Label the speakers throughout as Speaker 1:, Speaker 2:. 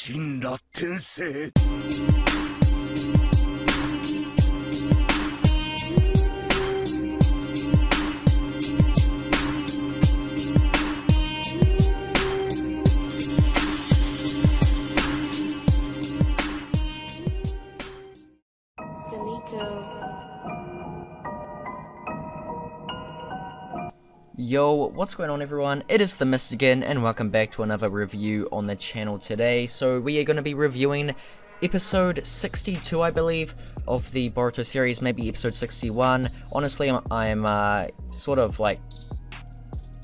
Speaker 1: 神羅転生
Speaker 2: Yo, what's going on everyone? It is the Mist again, and welcome back to another review on the channel today. So we are going to be reviewing episode 62, I believe, of the Boruto series, maybe episode 61. Honestly, I'm sort of like,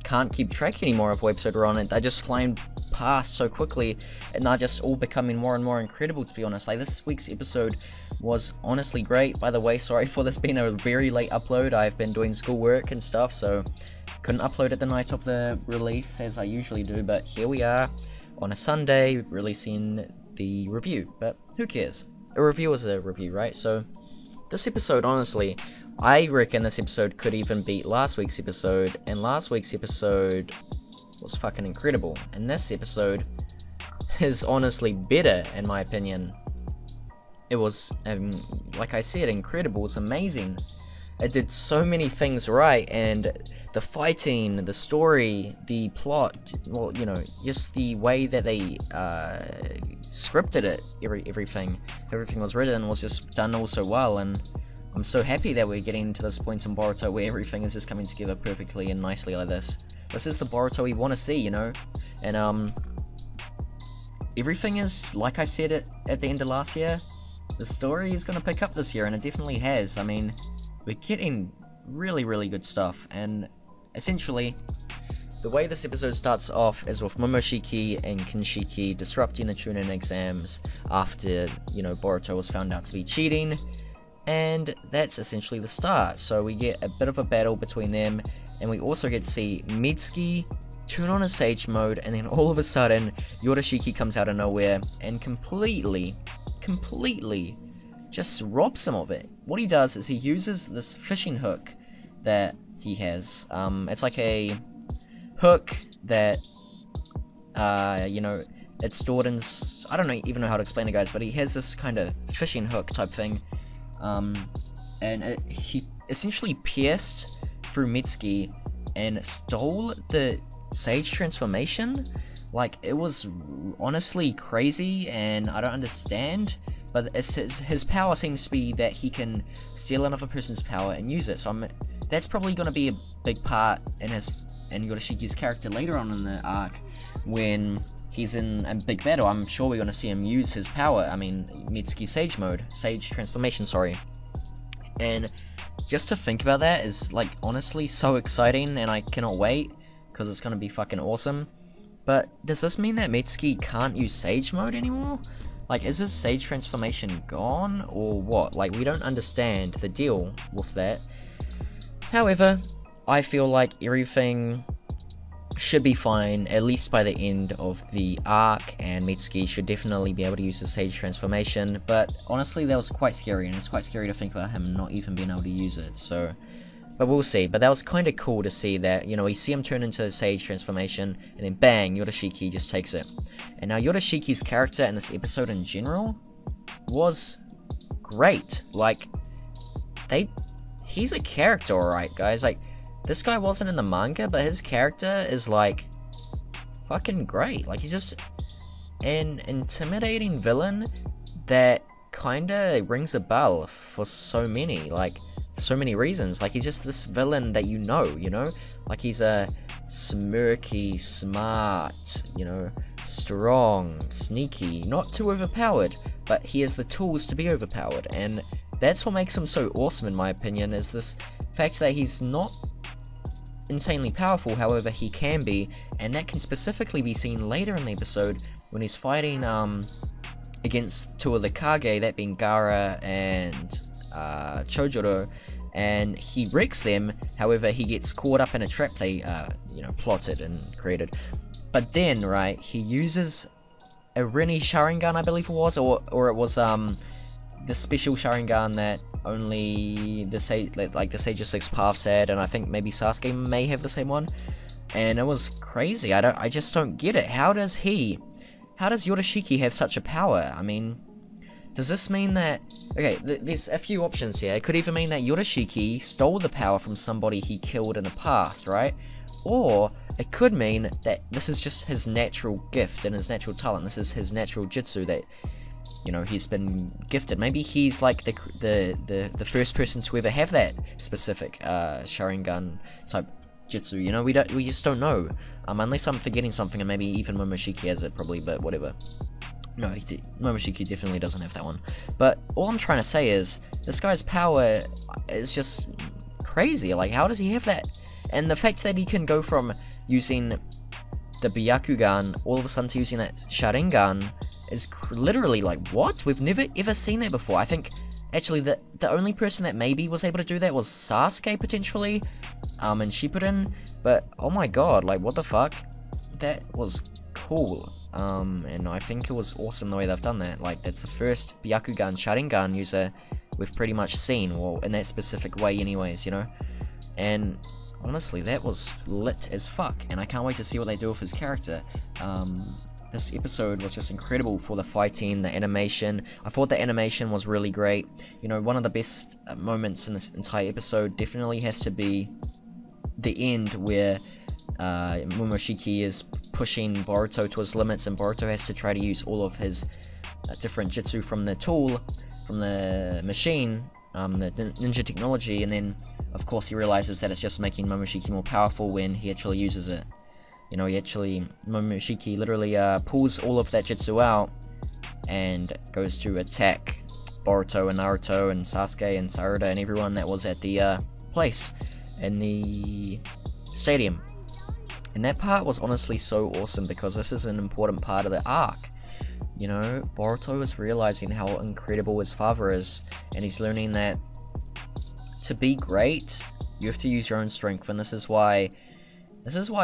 Speaker 2: can't keep track anymore of what episode we're on. They're just flying past so quickly, and they're just all becoming more and more incredible, to be honest. Like, this week's episode was honestly great. By the way, sorry for this being a very late upload. I've been doing schoolwork and stuff, so couldn't upload it the night of the release as I usually do, but here we are on a Sunday releasing the review. But who cares? A review is a review, right? So this episode, honestly, I reckon this episode could even beat last week's episode, and last week's episode was fucking incredible, and this episode is honestly better in my opinion. It was, like I said, incredible. It's amazing. It did so many things right, and the fighting, the story, the plot, well, you know, just the way that they scripted it, everything was written was just done all so well, and I'm so happy that we're getting to this point in Boruto where everything is just coming together perfectly and nicely like this. This is the Boruto we want to see, you know, and everything is, like I said it at the end of last year, the story is going to pick up this year, and it definitely has. I mean, we're getting really, really good stuff, and essentially, the way this episode starts off is with Momoshiki and Kinshiki disrupting the Chunin exams after, you know, Boruto was found out to be cheating, and that's essentially the start. So we get a bit of a battle between them, and we also get to see Mitsuki turn on a Sage mode, and then all of a sudden, Urashiki comes out of nowhere and completely just robs him of it. What he does is he uses this fishing hook that he has. It's like a hook that, you know, it's stored in, I don't even know how to explain it, guys, but he has this kind of fishing hook type thing, and he essentially pierced through Mitsuki and stole the Sage transformation. Like, it was honestly crazy, and I don't understand, but his power seems to be that he can steal another person's power and use it. So that's probably going to be a big part in Urashiki's character later on in the arc, when he's in a big battle. I'm sure we're going to see him use his power. I mean, Mitsuki Sage transformation, sorry. And just to think about that is, like, honestly so exciting, and I cannot wait, because it's going to be fucking awesome. But does this mean that Mitsuki can't use Sage mode anymore? Like, is his Sage transformation gone, or what? Like, we don't understand the deal with that. However, I feel like everything should be fine, at least by the end of the arc, and Mitsuki should definitely be able to use his Sage transformation. But honestly, that was quite scary, and it's quite scary to think about him not even being able to use it, so... But we'll see. But that was kind of cool to see that, you know, we see him turn into a Sage transformation, and then bang, Urashiki just takes it. And now Urashiki's character in this episode in general was great. Like, he's a character, alright, guys. Like, this guy wasn't in the manga, but his character is, like, fucking great. Like, he's just an intimidating villain that kinda rings a bell for so many, like, so many reasons. Like, he's just this villain that you know? Like, he's a smirky, smart, you know, strong, sneaky, not too overpowered, but he has the tools to be overpowered, and that's what makes him so awesome in my opinion, is this fact that he's not insanely powerful, however he can be, and that can specifically be seen later in the episode when he's fighting against two of the Kage, that being Gaara and Chojuro, and he wrecks them. However, he gets caught up in a trap they, you know, plotted and created. But then, right, he uses a Rinne Sharingan, I believe it was, or it was the special Sharingan that only the Sage of Six Paths had, and I think maybe Sasuke may have the same one. And it was crazy. I just don't get it. How does he how does Urashiki have such a power? I mean, does this mean that... Okay, there's a few options here. It could either mean that Urashiki stole the power from somebody he killed in the past, right? Or it could mean that this is just his natural gift and his natural talent. This is his natural jutsu that, you know, he's been gifted. Maybe he's like the first person to ever have that specific Sharingan type jutsu. You know, we just don't know. Unless I'm forgetting something, and maybe even Momoshiki has it probably, but whatever. No, Momoshiki definitely doesn't have that one. But all I'm trying to say is, this guy's power is just crazy. Like, how does he have that? And the fact that he can go from using the Byakugan all of a sudden to using that Sharingan is literally like, what? We've never ever seen that before. I think, actually, the only person that maybe was able to do that was Sasuke, potentially, and Shippuden. But, oh my god, like, what the fuck? That was cool. And I think it was awesome the way they've done that. Like, that's the first Byakugan Sharingan user we've pretty much seen, well, in that specific way anyways, you know? And honestly, that was lit as fuck, and I can't wait to see what they do with his character. This episode was just incredible for the fighting, the animation. I thought the animation was really great. You know, one of the best moments in this entire episode definitely has to be the end where Momoshiki is pushing Boruto to his limits, and Boruto has to try to use all of his different jutsu from the tool, from the machine, the ninja technology, and then of course he realizes that it's just making Momoshiki more powerful when he actually uses it. You know, Momoshiki literally pulls all of that jutsu out and goes to attack Boruto and Naruto and Sasuke and Sarada and everyone that was at the place in the stadium. And that part was honestly so awesome, because this is an important part of the arc. You know, Boruto is realizing how incredible his father is, and he's learning that to be great, you have to use your own strength, and this is why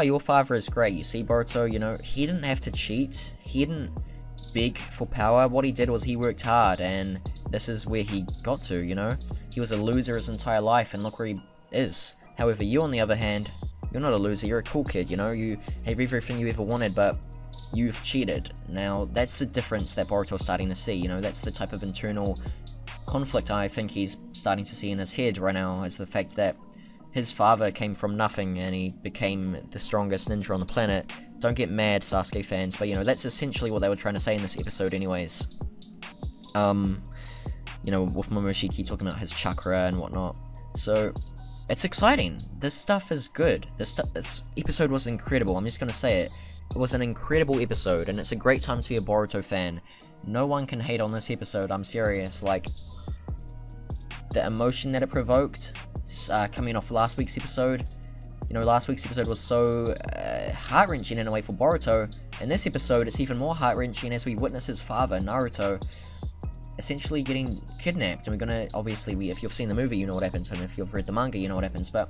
Speaker 2: your father is great. You see, Boruto, you know, he didn't have to cheat, he didn't beg for power. What he did was he worked hard, and this is where he got to, you know. He was a loser his entire life, and look where he is. However, you, on the other hand, you're not a loser, you're a cool kid, you know, you have everything you ever wanted, but you've cheated. Now, that's the difference that Boruto's starting to see, you know, that's the type of internal conflict I think he's starting to see in his head right now, is the fact that his father came from nothing and he became the strongest ninja on the planet. Don't get mad, Sasuke fans, but you know, that's essentially what they were trying to say in this episode anyways. You know, with Momoshiki talking about his chakra and whatnot. So, it's exciting. This stuff is good. This episode was incredible. I'm just gonna say it. It was an incredible episode, and it's a great time to be a Boruto fan. No one can hate on this episode, I'm serious. Like, the emotion that it provoked, coming off last week's episode. You know, last week's episode was so heart-wrenching in a way for Boruto. In this episode, it's even more heart-wrenching as we witness his father, Naruto, essentially getting kidnapped. And we're gonna, obviously, if you've seen the movie, you know what happens, and if you've read the manga, you know what happens, but,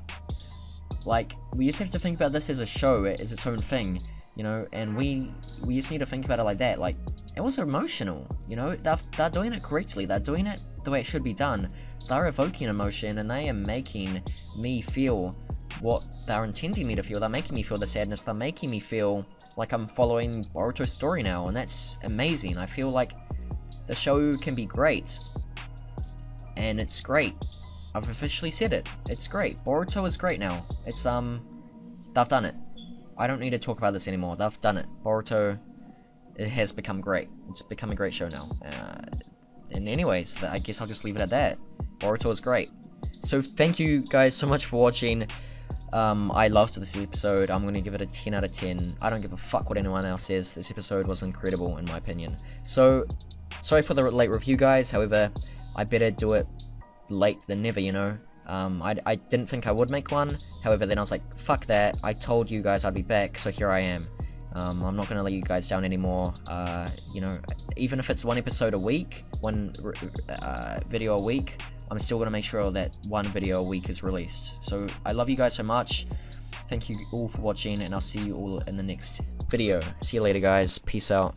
Speaker 2: like, we just have to think about this as a show, as its own thing, you know, and we just need to think about it like that. Like, it was emotional, you know, they're doing it correctly, they're doing it the way it should be done. They're evoking emotion, and they are making me feel what they're intending me to feel. They're making me feel the sadness, they're making me feel like I'm following Boruto's story now, and that's amazing. I feel like the show can be great, and it's great. I've officially said it. It's great. Boruto is great now. It's, they've done it. I don't need to talk about this anymore. They've done it. Boruto, it has become great. It's become a great show now. And anyways, I guess I'll just leave it at that. Boruto is great. So thank you guys so much for watching. I loved this episode. I'm going to give it a 10 out of 10. I don't give a fuck what anyone else says. This episode was incredible in my opinion. So, sorry for the late review, guys. However, I better do it late than never, you know. I didn't think I would make one. However, then I was like, fuck that. I told you guys I'd be back, so here I am. I'm not going to let you guys down anymore. You know, even if it's one episode a week, one video a week, I'm still going to make sure that one video a week is released. So, I love you guys so much. Thank you all for watching, and I'll see you all in the next video. See you later, guys. Peace out.